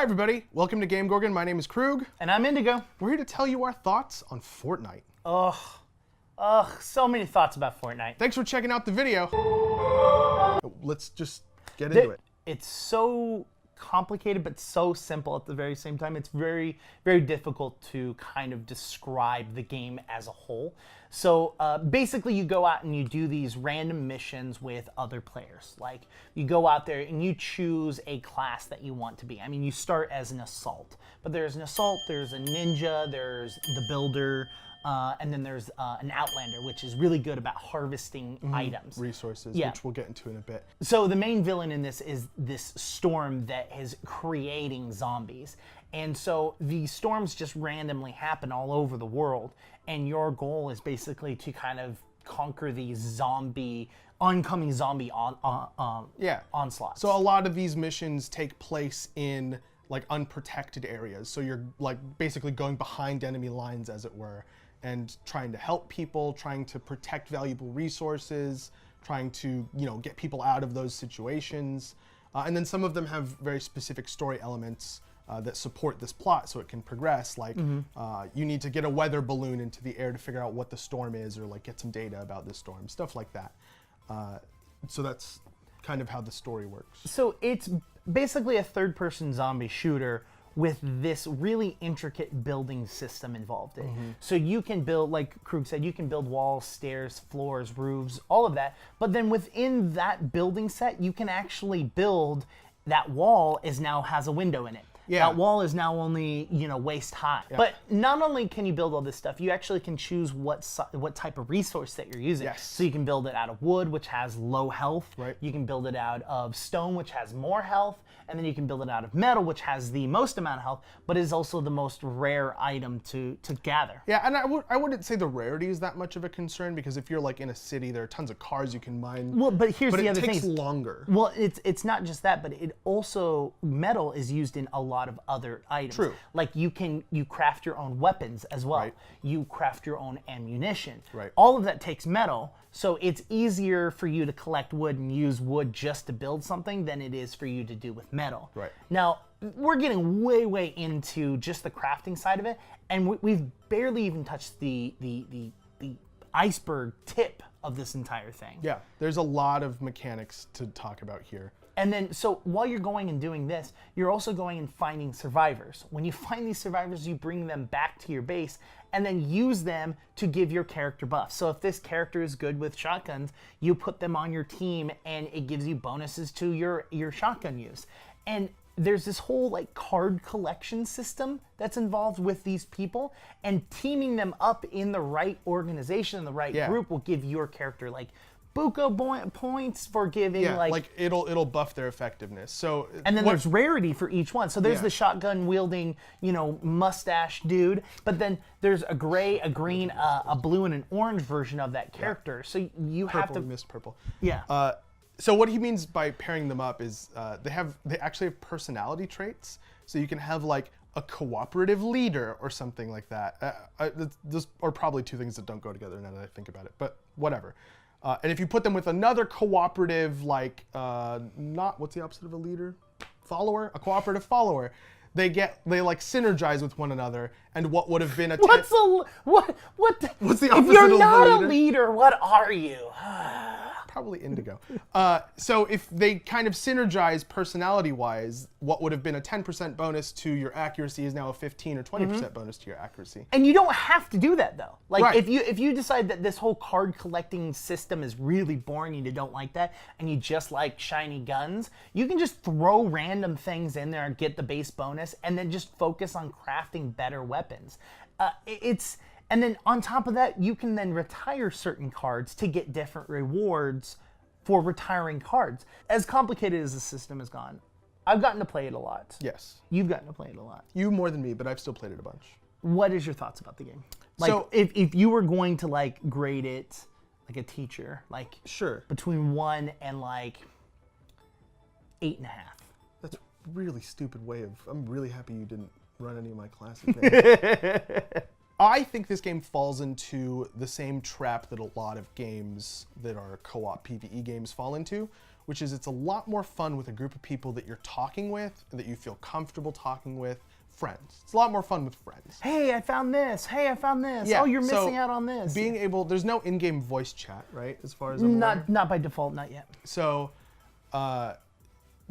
Hi everybody, welcome to GameGorgon. My name is Krug. And I'm Indigo. We're here to tell you our thoughts on Fortnite. So many thoughts about Fortnite. Thanks for checking out the video. Let's just get into it. It's so complicated, but so simple at the very same time. It's very, very difficult to kind of describe the game as a whole. So basically you go out and you do these random missions with other players. Like you go out there and you choose a class that you want to be. I mean, you start as an assault, but there's an assault, there's a ninja, there's the builder, and then there's an outlander, which is really good about harvesting items. Resources, Yeah. which we'll get into in a bit. So the main villain in this is this storm that is creating zombies. And so these storms just randomly happen all over the world. And your goal is basically to kind of conquer these oncoming zombie onslaughts. So a lot of these missions take place in like unprotected areas. So you're like basically going behind enemy lines, as it were, and trying to help people, trying to protect valuable resources, trying to, get people out of those situations. And then some of them have very specific story elements that support this plot so it can progress. Like you need to get a weather balloon into the air to figure out what the storm is, or like get some data about the storm, stuff like that. So that's kind of how the story works. So it's basically a third-person zombie shooter with this really intricate building system involved in it. So you can build, like Krug said, you can build walls, stairs, floors, roofs, all of that. But then within that building set, you can actually build that wall now has a window in it. Yeah. That wall is now only, waist high. Yeah. But not only can you build all this stuff, you actually can choose what type of resource that you're using. Yes. So you can build it out of wood, which has low health. Right. You can build it out of stone, which has more health. And then you can build it out of metal, which has the most amount of health, but is also the most rare item to gather. Yeah, and I wouldn't say the rarity is that much of a concern, because if you're like in a city, there are tons of cars you can mine. Well, but here's the other thing. But it takes longer. Well, it's not just that, but it also, metal is used in a lot of other items. True. Like you craft your own weapons as well. Right. You craft your own ammunition. Right. All of that takes metal, so it's easier for you to collect wood and use wood just to build something than it is for you to do with metal. Right. Now, we're getting way into just the crafting side of it, and we've barely even touched the iceberg tip of this entire thing. Yeah, there's a lot of mechanics to talk about here. And then, so while you're going and doing this, you're also going and finding survivors. When you find these survivors, you bring them back to your base and then use them to give your character buffs. So if this character is good with shotguns, you put them on your team and it gives you bonuses to your shotgun use. And there's this whole like card collection system that's involved with these people, and teaming them up in the right organization, in the right group, will give your character like buco points for giving it'll buff their effectiveness. So and then there's rarity for each one. So there's the shotgun wielding, mustache dude, but then there's a gray, a green, a blue, and an orange version of that character. So you have to. We missed purple. Yeah. So what he means by pairing them up is they actually have personality traits. So you can have like a cooperative leader or something like that. Those are probably two things that don't go together now that I think about it, but whatever. And if you put them with another cooperative, like what's the opposite of a leader? Follower? A cooperative follower. They like synergize with one another, and what would have been a What's the opposite of a leader? If you're not a leader, what are you? Probably indigo. So if they kind of synergize personality-wise, what would have been a 10% bonus to your accuracy is now a 15 or 20% bonus to your accuracy. And you don't have to do that though. Like Right. if you decide that this whole card collecting system is really boring and you don't like that, and you just like shiny guns, you can just throw random things in there and get the base bonus, and then just focus on crafting better weapons. And then on top of that, you can then retire certain cards to get different rewards for retiring cards. As complicated as the system has gone, I've gotten to play it a lot. Yes. You've gotten to play it a lot. You more than me, but I've still played it a bunch. What is your thoughts about the game? Like, So- if you were going to like grade it like a teacher, like Sure. between 1 and like 8.5. That's a really stupid way of. I'm really happy you didn't run any of my classes. I think this game falls into the same trap that a lot of games that are co-op PvE games fall into, which is it's a lot more fun with a group of people that you're talking with, that you feel comfortable talking with, friends. It's a lot more fun with friends. Hey, I found this. Hey, I found this. Yeah, Oh, you're so missing out on this. Being able, there's no in-game voice chat, right? As far as I'm aware. Not by default, not yet. So,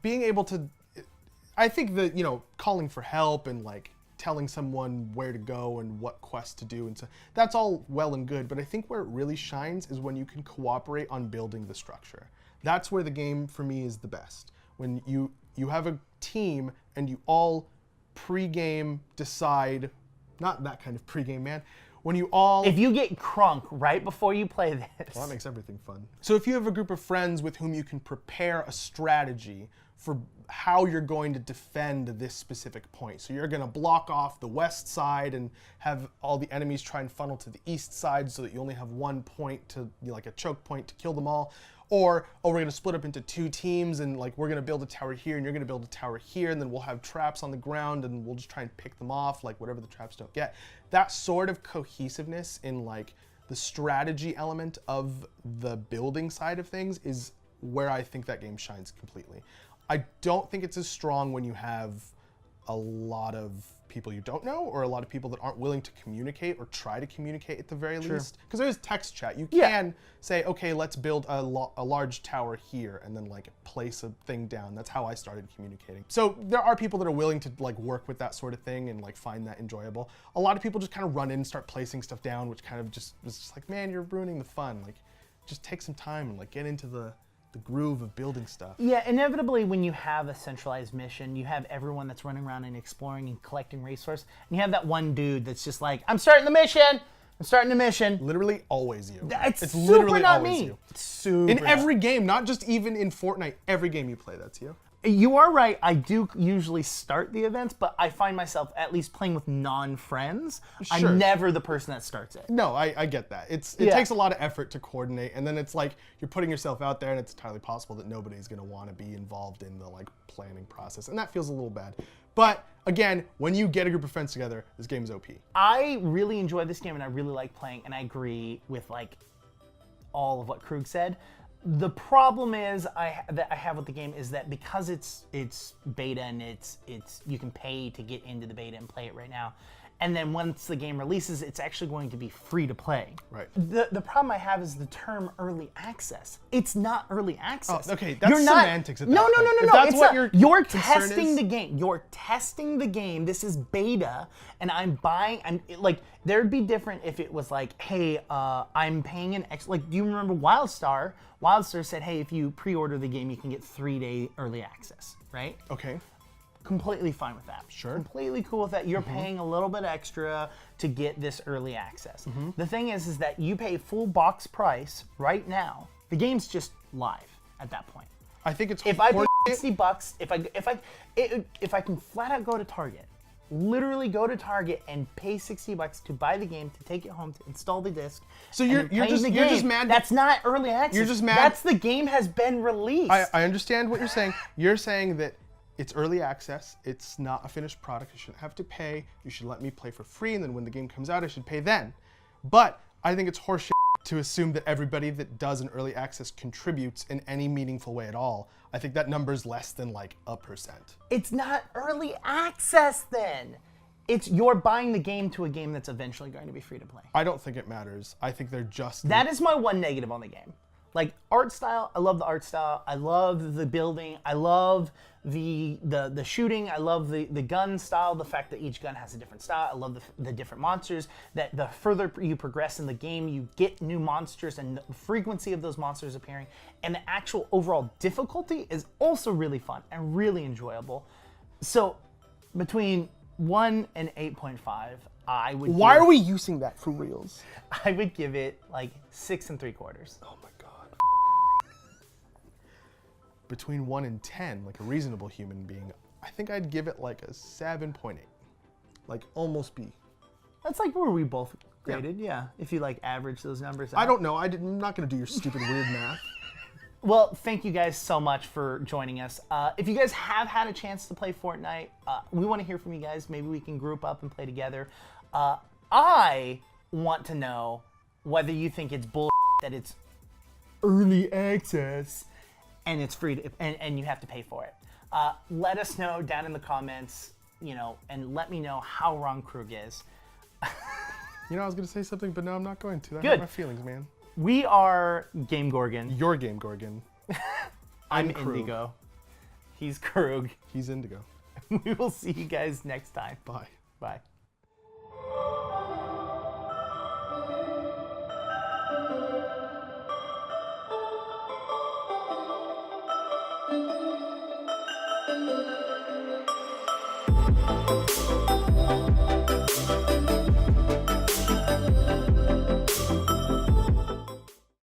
being able to, I think that, calling for help and like telling someone where to go and what quest to do and so that's all well and good, but I think where it really shines is when you can cooperate on building the structure. That's where the game for me is the best. When you have a team and you all pre-game decide, not that kind of pre-game, man. When you all... If you get crunk right before you play this... Well, that makes everything fun. So if you have a group of friends with whom you can prepare a strategy for how you're going to defend this specific point. So you're going to block off the west side and have all the enemies try and funnel to the east side so that you only have one point to, like a choke point to kill them all. Or, we're going to split up into 2 teams and like we're going to build a tower here and you're going to build a tower here and then we'll have traps on the ground and we'll just try and pick them off, like whatever the traps don't get. That sort of cohesiveness in like the strategy element of the building side of things is where I think that game shines completely. I don't think it's as strong when you have a lot of people you don't know or a lot of people that aren't willing to communicate or try to communicate at the very least. Because there is text chat. You can say, okay, let's build a large tower here and then like place a thing down. That's how I started communicating. So there are people that are willing to like work with that sort of thing and like find that enjoyable. A lot of people just kind of run in and start placing stuff down, which kind of just was just like, man, you're ruining the fun. Like, just take some time and like get into the groove of building stuff. Yeah, inevitably when you have a centralized mission, you have everyone that's running around and exploring and collecting resources, and you have that one dude that's just like, I'm starting the mission! I'm starting the mission. Literally always you. It's super literally not always me. you. It's super In every game, not just even in Fortnite, every game you play, that's you. You are right. I do usually start the events, but I find myself at least playing with non-friends. Sure. I'm never the person that starts it. No, I get that. It takes a lot of effort to coordinate, and then it's like you're putting yourself out there, and it's entirely possible that nobody's going to want to be involved in the like planning process, and that feels a little bad. But again, when you get a group of friends together, this game is OP. I really enjoy this game, and I really like playing, and I agree with like all of what Krug said. The problem is that I have with the game is that because it's beta and it's you can pay to get into the beta and play it right now, and then once the game releases, it's actually going to be free to play. Right. The problem I have is the term early access. It's not early access. Oh, okay, that's semantics at that No, point. no. If that's It's what not. your You're concern testing is- the game. You're testing the game. This is beta, and I'm buying. Like there'd be different if it was like, hey, I'm paying an extra. Like, do you remember WildStar? WildStar said, hey, if you pre-order the game, you can get 3-day early access, right? Okay. Completely fine with that. Sure. Completely cool with that. You're paying a little bit extra to get this early access. The thing is that you pay full box price right now. The game's just live at that point. I think it's If I pay $60, if I can flat out go to Target, literally go to Target and pay $60 to buy the game, to take it home, to install the disc. So and you're then play just the you're just game. mad. That's not early access. You're just mad. That's the game has been released. I understand what you're saying. You're saying that it's early access. It's not a finished product. I shouldn't have to pay. You should let me play for free, and then when the game comes out, I should pay then. But I think it's horseshit to assume that everybody that does an early access contributes in any meaningful way at all. I think that number's less than like 1%. It's not early access then. It's you're buying the game to a game that's eventually going to be free to play. I don't think it matters. I think they're just... That is my one negative on the game. Like art style, I love the art style. I love the building. I love the shooting. I love the gun style. The fact that each gun has a different style. I love the different monsters. That the further you progress in the game, you get new monsters and the frequency of those monsters appearing. And the actual overall difficulty is also really fun and really enjoyable. So between 1 and 8.5, I would. Why are we using that for reals? I would give it like 6 3/4. Oh my god. Between 1 and 10, like a reasonable human being, I think I'd give it like a 7.8. Like almost B. That's like where we both graded, yeah. If you like average those numbers out. I don't know. I'm not going to do your stupid weird math. Well, thank you guys so much for joining us. If you guys have had a chance to play Fortnite, we want to hear from you guys. Maybe we can group up and play together. I want to know whether you think it's bull that it's early access and it's free to, and you have to pay for it. Let us know down in the comments, and let me know how wrong Krug is. I was going to say something, but no, I'm not going to. That Good. hurt my feelings, man. We are GameGorgon. You're GameGorgon. I'm Krug. Indigo. He's Krug. He's Indigo. We will see you guys next time. Bye. Bye.